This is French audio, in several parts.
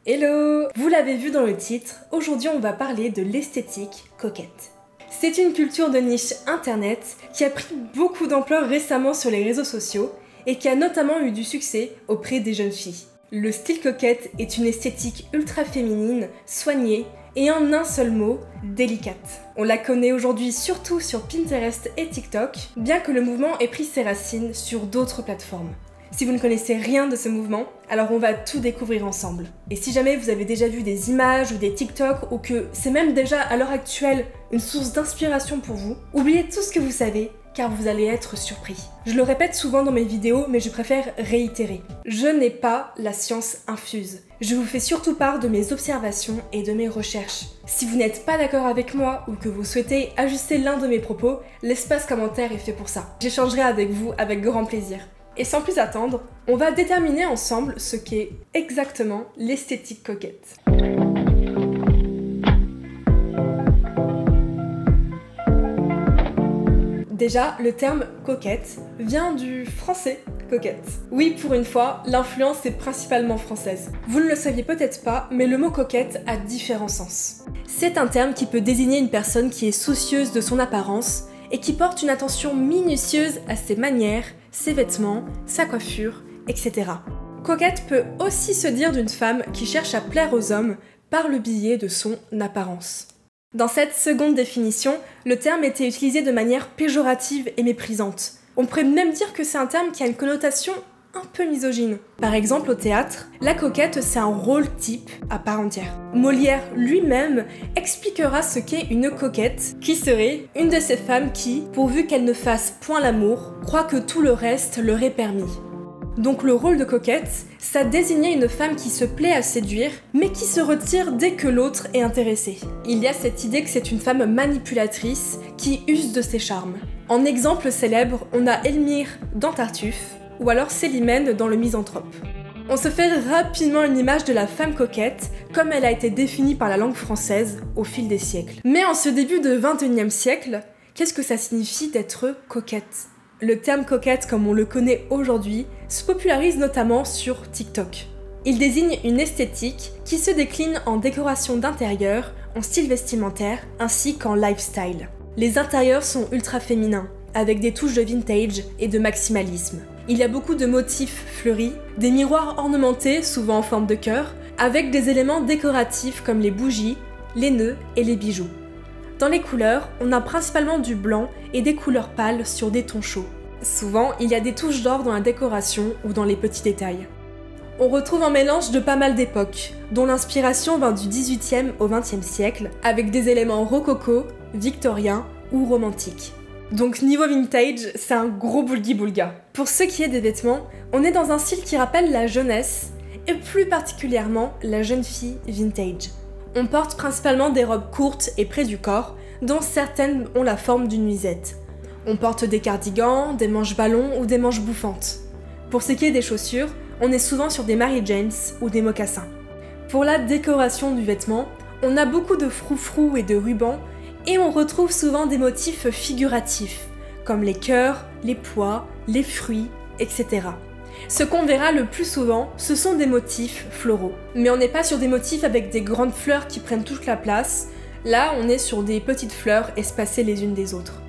Hello! Vous l'avez vu dans le titre, aujourd'hui on va parler de l'esthétique coquette. C'est une culture de niche internet qui a pris beaucoup d'ampleur récemment sur les réseaux sociaux et qui a notamment eu du succès auprès des jeunes filles. Le style coquette est une esthétique ultra féminine, soignée et en un seul mot, délicate. On la connaît aujourd'hui surtout sur Pinterest et TikTok, bien que le mouvement ait pris ses racines sur d'autres plateformes. Si vous ne connaissez rien de ce mouvement, alors on va tout découvrir ensemble. Et si jamais vous avez déjà vu des images ou des TikTok ou que c'est même déjà à l'heure actuelle une source d'inspiration pour vous, oubliez tout ce que vous savez car vous allez être surpris. Je le répète souvent dans mes vidéos mais je préfère réitérer. Je n'ai pas la science infuse. Je vous fais surtout part de mes observations et de mes recherches. Si vous n'êtes pas d'accord avec moi ou que vous souhaitez ajuster l'un de mes propos, l'espace commentaire est fait pour ça. J'échangerai avec vous avec grand plaisir. Et sans plus attendre, on va déterminer ensemble ce qu'est exactement l'esthétique coquette. Déjà, le terme coquette vient du français coquette. Oui, pour une fois, l'influence est principalement française. Vous ne le saviez peut-être pas, mais le mot coquette a différents sens. C'est un terme qui peut désigner une personne qui est soucieuse de son apparence et qui porte une attention minutieuse à ses manières, ses vêtements, sa coiffure, etc. Coquette peut aussi se dire d'une femme qui cherche à plaire aux hommes par le biais de son apparence. Dans cette seconde définition, le terme était utilisé de manière péjorative et méprisante. On pourrait même dire que c'est un terme qui a une connotation un peu misogyne. Par exemple, au théâtre, la coquette, c'est un rôle type à part entière. Molière lui-même expliquera ce qu'est une coquette, qui serait une de ces femmes qui, pourvu qu'elle ne fasse point l'amour, croit que tout le reste leur est permis. Donc le rôle de coquette, ça désignait une femme qui se plaît à séduire, mais qui se retire dès que l'autre est intéressé. Il y a cette idée que c'est une femme manipulatrice qui use de ses charmes. En exemple célèbre, on a Elmire dans Tartuffe, ou alors Célimène dans Le Misanthrope. On se fait rapidement une image de la femme coquette, comme elle a été définie par la langue française au fil des siècles. Mais en ce début de XXIe siècle, qu'est-ce que ça signifie d'être coquette ? Le terme coquette, comme on le connaît aujourd'hui, se popularise notamment sur TikTok. Il désigne une esthétique qui se décline en décoration d'intérieur, en style vestimentaire, ainsi qu'en lifestyle. Les intérieurs sont ultra féminins, avec des touches de vintage et de maximalisme. Il y a beaucoup de motifs fleuris, des miroirs ornementés, souvent en forme de cœur, avec des éléments décoratifs comme les bougies, les nœuds et les bijoux. Dans les couleurs, on a principalement du blanc et des couleurs pâles sur des tons chauds. Souvent, il y a des touches d'or dans la décoration ou dans les petits détails. On retrouve un mélange de pas mal d'époques, dont l'inspiration vint du XVIIIe au XXe siècle, avec des éléments rococo, victoriens ou romantiques. Donc niveau vintage, c'est un gros boulgui-boulga. Pour ce qui est des vêtements, on est dans un style qui rappelle la jeunesse, et plus particulièrement la jeune fille vintage. On porte principalement des robes courtes et près du corps, dont certaines ont la forme d'une nuisette. On porte des cardigans, des manches ballons ou des manches bouffantes. Pour ce qui est des chaussures, on est souvent sur des Mary Janes ou des mocassins. Pour la décoration du vêtement, on a beaucoup de froufrous et de rubans, et on retrouve souvent des motifs figuratifs, comme les cœurs, les pois, les fruits, etc. Ce qu'on verra le plus souvent, ce sont des motifs floraux. Mais on n'est pas sur des motifs avec des grandes fleurs qui prennent toute la place, là on est sur des petites fleurs espacées les unes des autres.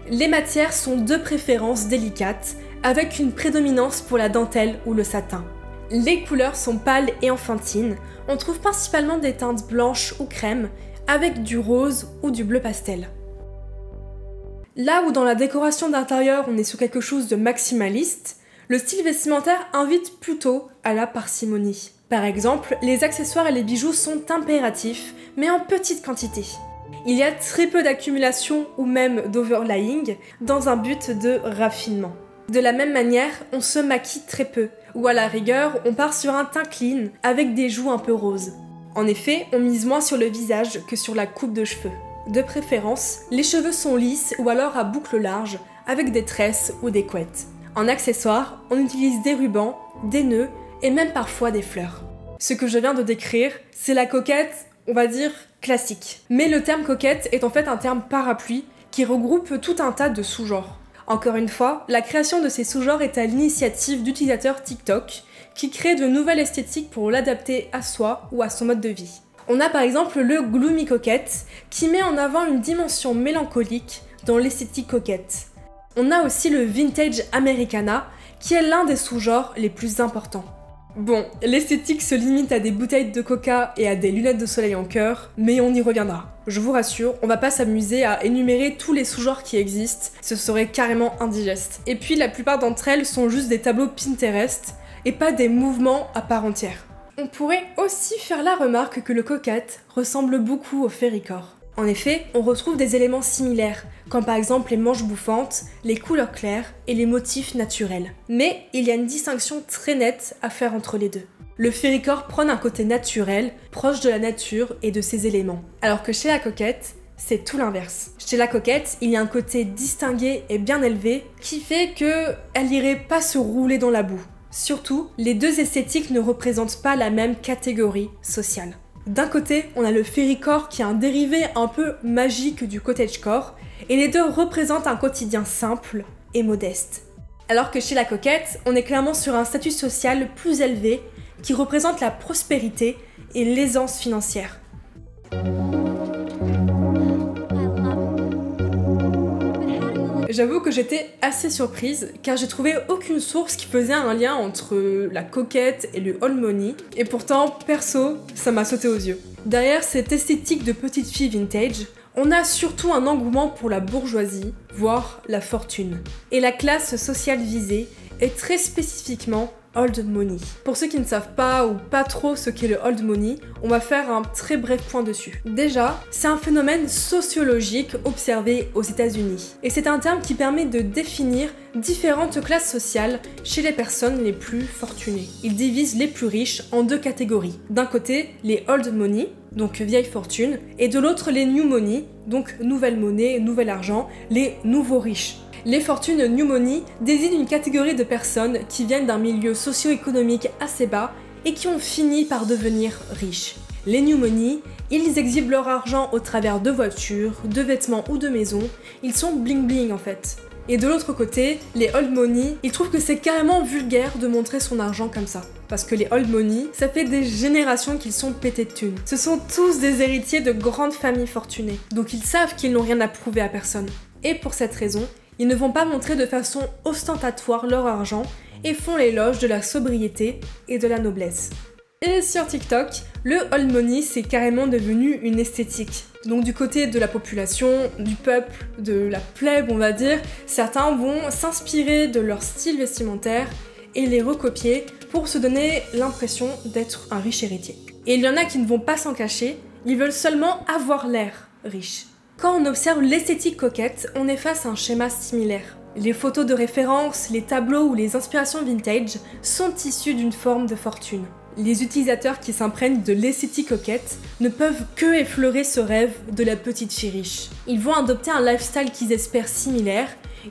Les matières sont de préférence délicates, avec une prédominance pour la dentelle ou le satin. Les couleurs sont pâles et enfantines, on trouve principalement des teintes blanches ou crème, avec du rose ou du bleu pastel. Là où dans la décoration d'intérieur on est sur quelque chose de maximaliste, le style vestimentaire invite plutôt à la parcimonie. Par exemple, les accessoires et les bijoux sont impératifs, mais en petite quantité. Il y a très peu d'accumulation ou même d'overlaying dans un but de raffinement. De la même manière, on se maquille très peu, ou à la rigueur, on part sur un teint clean avec des joues un peu roses. En effet, on mise moins sur le visage que sur la coupe de cheveux. De préférence, les cheveux sont lisses ou alors à boucles larges, avec des tresses ou des couettes. En accessoires, on utilise des rubans, des nœuds et même parfois des fleurs. Ce que je viens de décrire, c'est la coquette, on va dire, classique. Mais le terme coquette est en fait un terme parapluie qui regroupe tout un tas de sous-genres. Encore une fois, la création de ces sous-genres est à l'initiative d'utilisateurs TikTok qui crée de nouvelles esthétiques pour l'adapter à soi ou à son mode de vie. On a par exemple le Gloomy Coquette, qui met en avant une dimension mélancolique dans l'esthétique coquette. On a aussi le Vintage Americana, qui est l'un des sous-genres les plus importants. Bon, l'esthétique se limite à des bouteilles de coca et à des lunettes de soleil en cœur, mais on y reviendra. Je vous rassure, on va pas s'amuser à énumérer tous les sous-genres qui existent, ce serait carrément indigeste. Et puis la plupart d'entre elles sont juste des tableaux Pinterest, et pas des mouvements à part entière. On pourrait aussi faire la remarque que le coquette ressemble beaucoup au fairycore. En effet, on retrouve des éléments similaires, comme par exemple les manches bouffantes, les couleurs claires et les motifs naturels. Mais il y a une distinction très nette à faire entre les deux. Le fairycore prône un côté naturel, proche de la nature et de ses éléments, alors que chez la coquette, c'est tout l'inverse. Chez la coquette, il y a un côté distingué et bien élevé qui fait qu'elle n'irait pas se rouler dans la boue. Surtout, les deux esthétiques ne représentent pas la même catégorie sociale. D'un côté, on a le fairycore qui est un dérivé un peu magique du cottagecore, et les deux représentent un quotidien simple et modeste. Alors que chez la coquette, on est clairement sur un statut social plus élevé qui représente la prospérité et l'aisance financière. J'avoue que j'étais assez surprise car j'ai trouvé aucune source qui faisait un lien entre la coquette et le old money, et pourtant, perso, ça m'a sauté aux yeux. Derrière cette esthétique de petite fille vintage, on a surtout un engouement pour la bourgeoisie, voire la fortune. Et la classe sociale visée est très spécifiquement old money. Pour ceux qui ne savent pas ou pas trop ce qu'est le old money, on va faire un très bref point dessus. Déjà, c'est un phénomène sociologique observé aux États-Unis. Et c'est un terme qui permet de définir différentes classes sociales chez les personnes les plus fortunées. Il divise les plus riches en deux catégories. D'un côté, les old money, donc vieille fortune, et de l'autre les new money, donc nouvelle monnaie, nouvel argent, les nouveaux riches. Les fortunes New Money désignent une catégorie de personnes qui viennent d'un milieu socio-économique assez bas et qui ont fini par devenir riches. Les New Money, ils exhibent leur argent au travers de voitures, de vêtements ou de maisons, ils sont bling bling en fait. Et de l'autre côté, les Old Money, ils trouvent que c'est carrément vulgaire de montrer son argent comme ça. Parce que les Old Money, ça fait des générations qu'ils sont pétés de thunes. Ce sont tous des héritiers de grandes familles fortunées, donc ils savent qu'ils n'ont rien à prouver à personne. Et pour cette raison, ils ne vont pas montrer de façon ostentatoire leur argent et font l'éloge de la sobriété et de la noblesse. Et sur TikTok, le old money c'est carrément devenu une esthétique. Donc du côté de la population, du peuple, de la plèbe on va dire, certains vont s'inspirer de leur style vestimentaire et les recopier pour se donner l'impression d'être un riche héritier. Et il y en a qui ne vont pas s'en cacher, ils veulent seulement avoir l'air riche. Quand on observe l'esthétique coquette, on est face à un schéma similaire. Les photos de référence, les tableaux ou les inspirations vintage sont issus d'une forme de fortune. Les utilisateurs qui s'imprègnent de l'esthétique coquette ne peuvent que effleurer ce rêve de la petite fille riche. Ils vont adopter un lifestyle qu'ils espèrent similaire,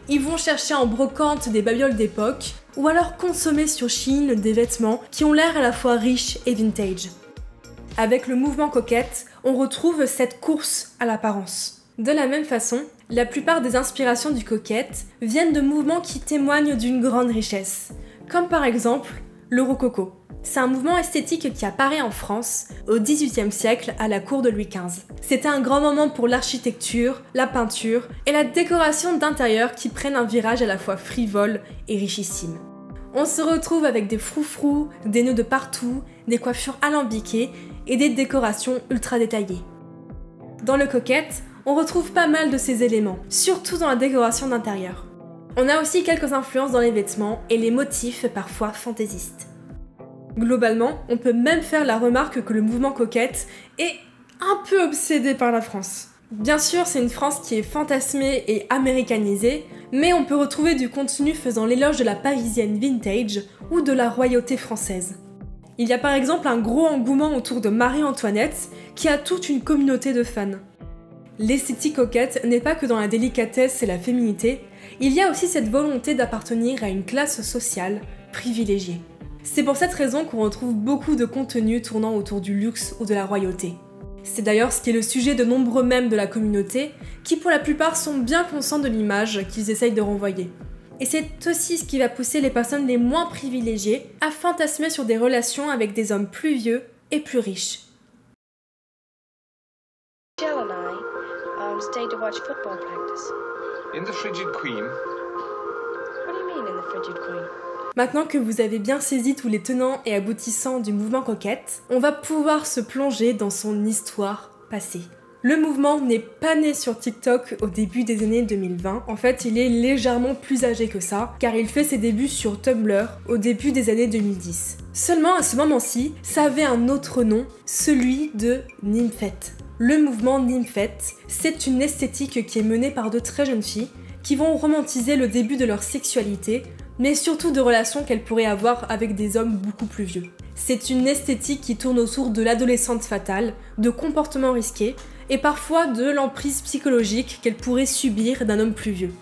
ils vont chercher en brocante des babioles d'époque, ou alors consommer sur Shein des vêtements qui ont l'air à la fois riches et vintage. Avec le mouvement coquette, on retrouve cette course à l'apparence. De la même façon, la plupart des inspirations du coquette viennent de mouvements qui témoignent d'une grande richesse, comme par exemple le rococo. C'est un mouvement esthétique qui apparaît en France au XVIIIe siècle à la cour de Louis XV. C'était un grand moment pour l'architecture, la peinture et la décoration d'intérieur qui prennent un virage à la fois frivole et richissime. On se retrouve avec des froufrous, des nœuds de partout, des coiffures alambiquées et des décorations ultra détaillées. Dans le coquette, on retrouve pas mal de ces éléments, surtout dans la décoration d'intérieur. On a aussi quelques influences dans les vêtements et les motifs parfois fantaisistes. Globalement, on peut même faire la remarque que le mouvement coquette est un peu obsédé par la France. Bien sûr, c'est une France qui est fantasmée et américanisée, mais on peut retrouver du contenu faisant l'éloge de la parisienne vintage ou de la royauté française. Il y a par exemple un gros engouement autour de Marie-Antoinette qui a toute une communauté de fans. L'esthétique coquette n'est pas que dans la délicatesse et la féminité, il y a aussi cette volonté d'appartenir à une classe sociale privilégiée. C'est pour cette raison qu'on retrouve beaucoup de contenu tournant autour du luxe ou de la royauté. C'est d'ailleurs ce qui est le sujet de nombreux mèmes de la communauté, qui pour la plupart sont bien conscients de l'image qu'ils essayent de renvoyer. Et c'est aussi ce qui va pousser les personnes les moins privilégiées à fantasmer sur des relations avec des hommes plus vieux et plus riches. Jill and I stayed to watch football practice. In the Frigid Queen? What do you mean in the Frigid Queen? Maintenant que vous avez bien saisi tous les tenants et aboutissants du mouvement Coquette, on va pouvoir se plonger dans son histoire passée. Le mouvement n'est pas né sur TikTok au début des années 2020. En fait, il est légèrement plus âgé que ça, car il fait ses débuts sur Tumblr au début des années 2010. Seulement à ce moment-ci, ça avait un autre nom, celui de Nymphette. Le mouvement Nymphette, c'est une esthétique qui est menée par de très jeunes filles qui vont romantiser le début de leur sexualité, mais surtout de relations qu'elles pourraient avoir avec des hommes beaucoup plus vieux. C'est une esthétique qui tourne autour de l'adolescente fatale, de comportements risqués, et parfois de l'emprise psychologique qu'elle pourrait subir d'un homme plus vieux.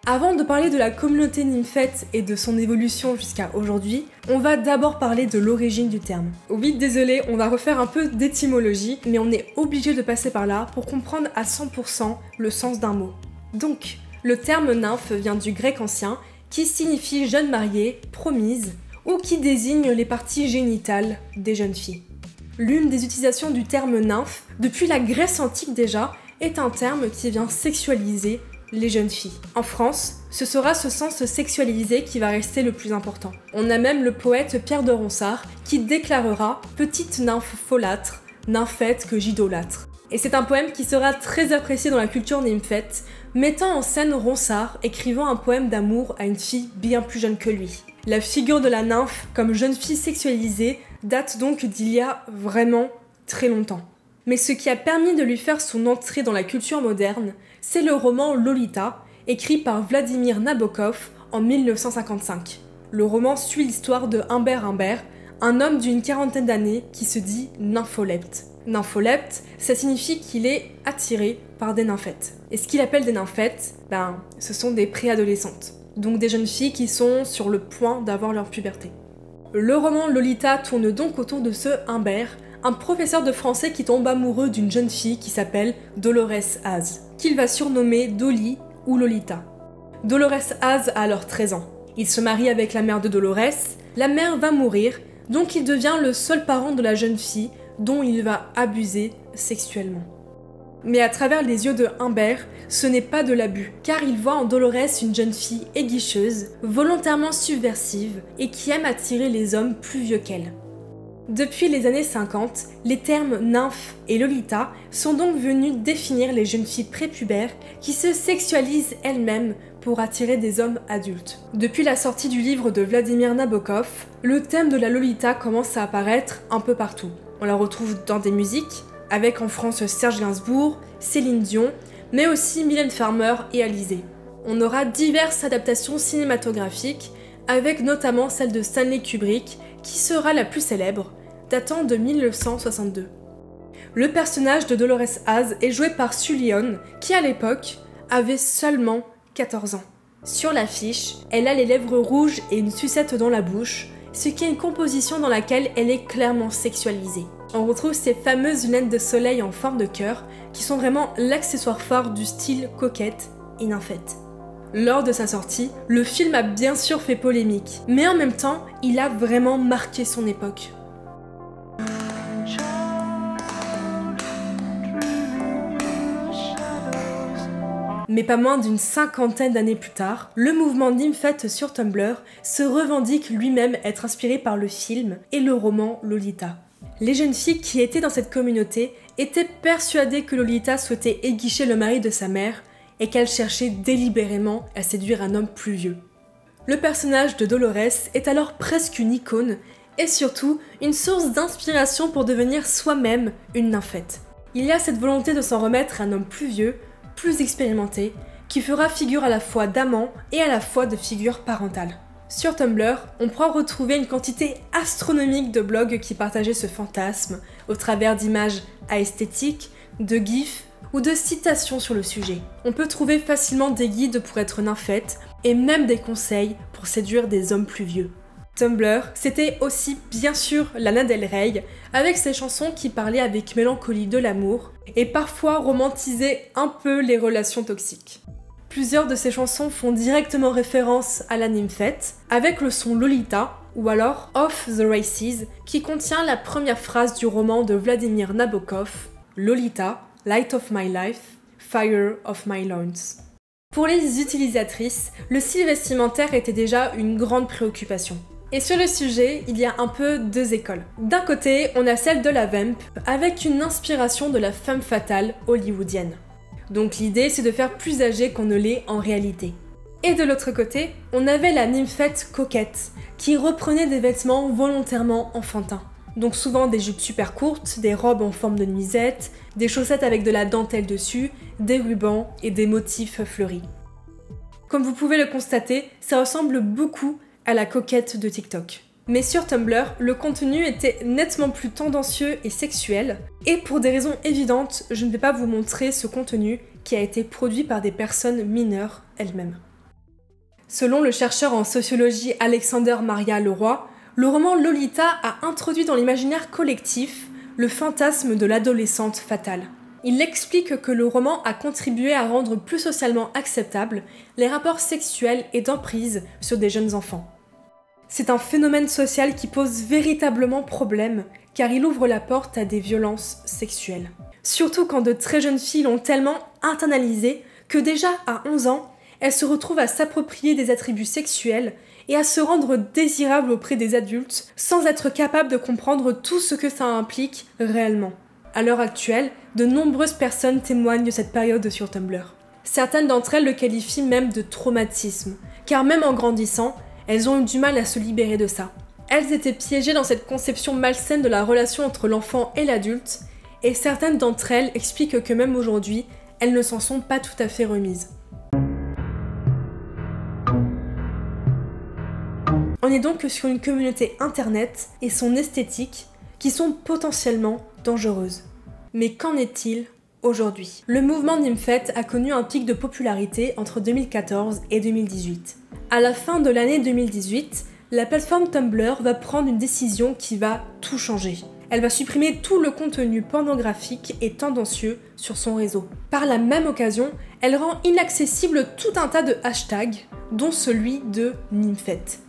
Avant de parler de la communauté Nymphette et de son évolution jusqu'à aujourd'hui, on va d'abord parler de l'origine du terme. Oui, désolé, on va refaire un peu d'étymologie, mais on est obligé de passer par là pour comprendre à 100% le sens d'un mot. Donc, le terme nymphe vient du grec ancien, qui signifie jeune mariée, promise, ou qui désigne les parties génitales des jeunes filles. L'une des utilisations du terme nymphe, depuis la Grèce antique déjà, est un terme qui vient sexualiser les jeunes filles. En France, ce sera ce sens sexualisé qui va rester le plus important. On a même le poète Pierre de Ronsard qui déclarera « Petite nymphe folâtre, nymphette que j'idolâtre ». Et c'est un poème qui sera très apprécié dans la culture nymphette, mettant en scène Ronsard écrivant un poème d'amour à une fille bien plus jeune que lui. La figure de la nymphe comme jeune fille sexualisée date donc d'il y a vraiment très longtemps. Mais ce qui a permis de lui faire son entrée dans la culture moderne, c'est le roman Lolita, écrit par Vladimir Nabokov en 1955. Le roman suit l'histoire de Humbert Humbert, un homme d'une quarantaine d'années qui se dit nympholepte. Nympholepte, ça signifie qu'il est attiré par des nymphètes. Et ce qu'il appelle des nymphètes, ce sont des préadolescentes. Donc des jeunes filles qui sont sur le point d'avoir leur puberté. Le roman Lolita tourne donc autour de ce Humbert, un professeur de français qui tombe amoureux d'une jeune fille qui s'appelle Dolores Haze, qu'il va surnommer Dolly ou Lolita. Dolores Haze a alors 13 ans. Il se marie avec la mère de Dolores, la mère va mourir, donc il devient le seul parent de la jeune fille dont il va abuser sexuellement. Mais à travers les yeux de Humbert, ce n'est pas de l'abus, car il voit en Dolores une jeune fille aiguicheuse, volontairement subversive et qui aime attirer les hommes plus vieux qu'elle. Depuis les années 50, les termes nymphe et Lolita sont donc venus définir les jeunes filles prépubères qui se sexualisent elles-mêmes pour attirer des hommes adultes. Depuis la sortie du livre de Vladimir Nabokov, le thème de la Lolita commence à apparaître un peu partout. On la retrouve dans des musiques, avec en France Serge Gainsbourg, Céline Dion, mais aussi Mylène Farmer et Alizée. On aura diverses adaptations cinématographiques, avec notamment celle de Stanley Kubrick, qui sera la plus célèbre, datant de 1962. Le personnage de Dolores Haze est joué par Sue Lyon, qui à l'époque avait seulement 14 ans. Sur l'affiche, elle a les lèvres rouges et une sucette dans la bouche, ce qui est une composition dans laquelle elle est clairement sexualisée. On retrouve ces fameuses lunettes de soleil en forme de cœur, qui sont vraiment l'accessoire phare du style coquette et nymphette. Lors de sa sortie, le film a bien sûr fait polémique, mais en même temps, il a vraiment marqué son époque. Mais pas moins d'une cinquantaine d'années plus tard, le mouvement Nymphette sur Tumblr se revendique lui-même être inspiré par le film et le roman Lolita. Les jeunes filles qui étaient dans cette communauté étaient persuadées que Lolita souhaitait aiguicher le mari de sa mère et qu'elle cherchait délibérément à séduire un homme plus vieux. Le personnage de Dolores est alors presque une icône et surtout une source d'inspiration pour devenir soi-même une nymphette. Il y a cette volonté de s'en remettre à un homme plus vieux, plus expérimenté, qui fera figure à la fois d'amant et à la fois de figure parentale. Sur Tumblr, on pourra retrouver une quantité astronomique de blogs qui partageaient ce fantasme au travers d'images esthétiques, de gifs ou de citations sur le sujet. On peut trouver facilement des guides pour être nymphette et même des conseils pour séduire des hommes plus vieux. Tumblr, c'était aussi bien sûr Lana Del Rey, avec ses chansons qui parlaient avec mélancolie de l'amour et parfois romantisaient un peu les relations toxiques. Plusieurs de ses chansons font directement référence à la nymphette, avec le son Lolita, ou alors Off the Races, qui contient la première phrase du roman de Vladimir Nabokov, Lolita, Light of my life, Fire of my loins. Pour les utilisatrices, le style vestimentaire était déjà une grande préoccupation. Et sur le sujet, il y a un peu deux écoles. D'un côté, on a celle de la vamp, avec une inspiration de la femme fatale hollywoodienne. Donc l'idée, c'est de faire plus âgé qu'on ne l'est en réalité. Et de l'autre côté, on avait la nymphette coquette, qui reprenait des vêtements volontairement enfantins. Donc souvent des jupes super courtes, des robes en forme de nuisette, des chaussettes avec de la dentelle dessus, des rubans et des motifs fleuris. Comme vous pouvez le constater, ça ressemble beaucoup à la coquette de TikTok. Mais sur Tumblr, le contenu était nettement plus tendancieux et sexuel, et pour des raisons évidentes, je ne vais pas vous montrer ce contenu qui a été produit par des personnes mineures elles-mêmes. Selon le chercheur en sociologie Alexander Maria Leroy, le roman Lolita a introduit dans l'imaginaire collectif le fantasme de l'adolescente fatale. Il explique que le roman a contribué à rendre plus socialement acceptables les rapports sexuels et d'emprise sur des jeunes enfants. C'est un phénomène social qui pose véritablement problème, car il ouvre la porte à des violences sexuelles. Surtout quand de très jeunes filles l'ont tellement internalisé que déjà à 11 ans, elles se retrouvent à s'approprier des attributs sexuels et à se rendre désirables auprès des adultes sans être capables de comprendre tout ce que ça implique réellement. À l'heure actuelle, de nombreuses personnes témoignent de cette période sur Tumblr. Certaines d'entre elles le qualifient même de traumatisme, car même en grandissant, elles ont eu du mal à se libérer de ça. Elles étaient piégées dans cette conception malsaine de la relation entre l'enfant et l'adulte, et certaines d'entre elles expliquent que même aujourd'hui, elles ne s'en sont pas tout à fait remises. On est donc sur une communauté internet et son esthétique qui sont potentiellement dangereuses. Mais qu'en est-il aujourd'hui? Le mouvement nymphette a connu un pic de popularité entre 2014 et 2018. À la fin de l'année 2018, la plateforme Tumblr va prendre une décision qui va tout changer. Elle va supprimer tout le contenu pornographique et tendancieux sur son réseau. Par la même occasion, elle rend inaccessible tout un tas de hashtags, dont celui de nymphette.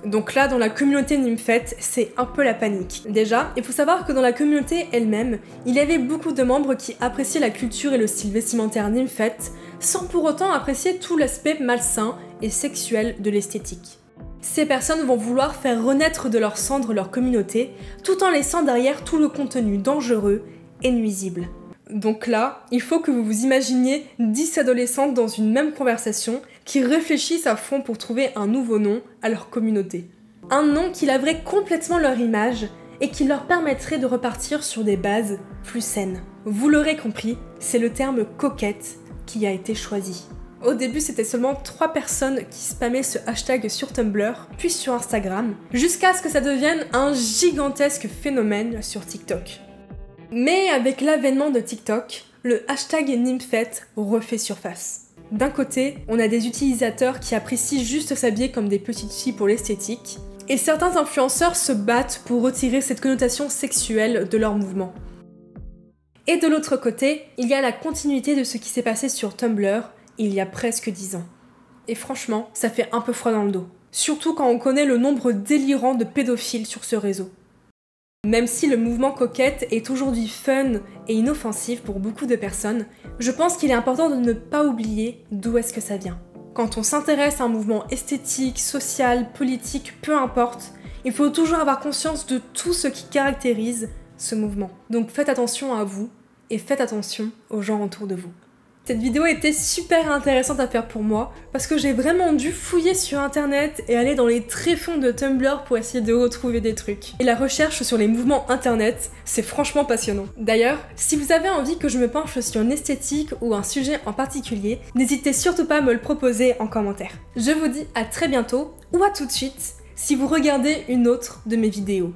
Donc là, dans la communauté nymphette, c'est un peu la panique. Déjà, il faut savoir que dans la communauté elle-même, il y avait beaucoup de membres qui appréciaient la culture et le style vestimentaire nymphette, sans pour autant apprécier tout l'aspect malsain et sexuel de l'esthétique. Ces personnes vont vouloir faire renaître de leurs cendres leur communauté, tout en laissant derrière tout le contenu dangereux et nuisible. Donc là, il faut que vous vous imaginiez 10 adolescentes dans une même conversation qui réfléchissent à fond pour trouver un nouveau nom à leur communauté. Un nom qui laverait complètement leur image et qui leur permettrait de repartir sur des bases plus saines. Vous l'aurez compris, c'est le terme coquette qui a été choisi. Au début, c'était seulement 3 personnes qui spammaient ce hashtag sur Tumblr, puis sur Instagram, jusqu'à ce que ça devienne un gigantesque phénomène sur TikTok. Mais avec l'avènement de TikTok, le hashtag nymphette refait surface. D'un côté, on a des utilisateurs qui apprécient juste s'habiller comme des petites filles pour l'esthétique, et certains influenceurs se battent pour retirer cette connotation sexuelle de leur mouvement. Et de l'autre côté, il y a la continuité de ce qui s'est passé sur Tumblr il y a presque 10 ans. Et franchement, ça fait un peu froid dans le dos. Surtout quand on connaît le nombre délirant de pédophiles sur ce réseau. Même si le mouvement coquette est aujourd'hui fun et inoffensif pour beaucoup de personnes, je pense qu'il est important de ne pas oublier d'où est-ce que ça vient. Quand on s'intéresse à un mouvement esthétique, social, politique, peu importe, il faut toujours avoir conscience de tout ce qui caractérise ce mouvement. Donc faites attention à vous et faites attention aux gens autour de vous. Cette vidéo était super intéressante à faire pour moi parce que j'ai vraiment dû fouiller sur internet et aller dans les tréfonds de Tumblr pour essayer de retrouver des trucs. Et la recherche sur les mouvements internet, c'est franchement passionnant. D'ailleurs, si vous avez envie que je me penche sur une esthétique ou un sujet en particulier, n'hésitez surtout pas à me le proposer en commentaire. Je vous dis à très bientôt ou à tout de suite si vous regardez une autre de mes vidéos.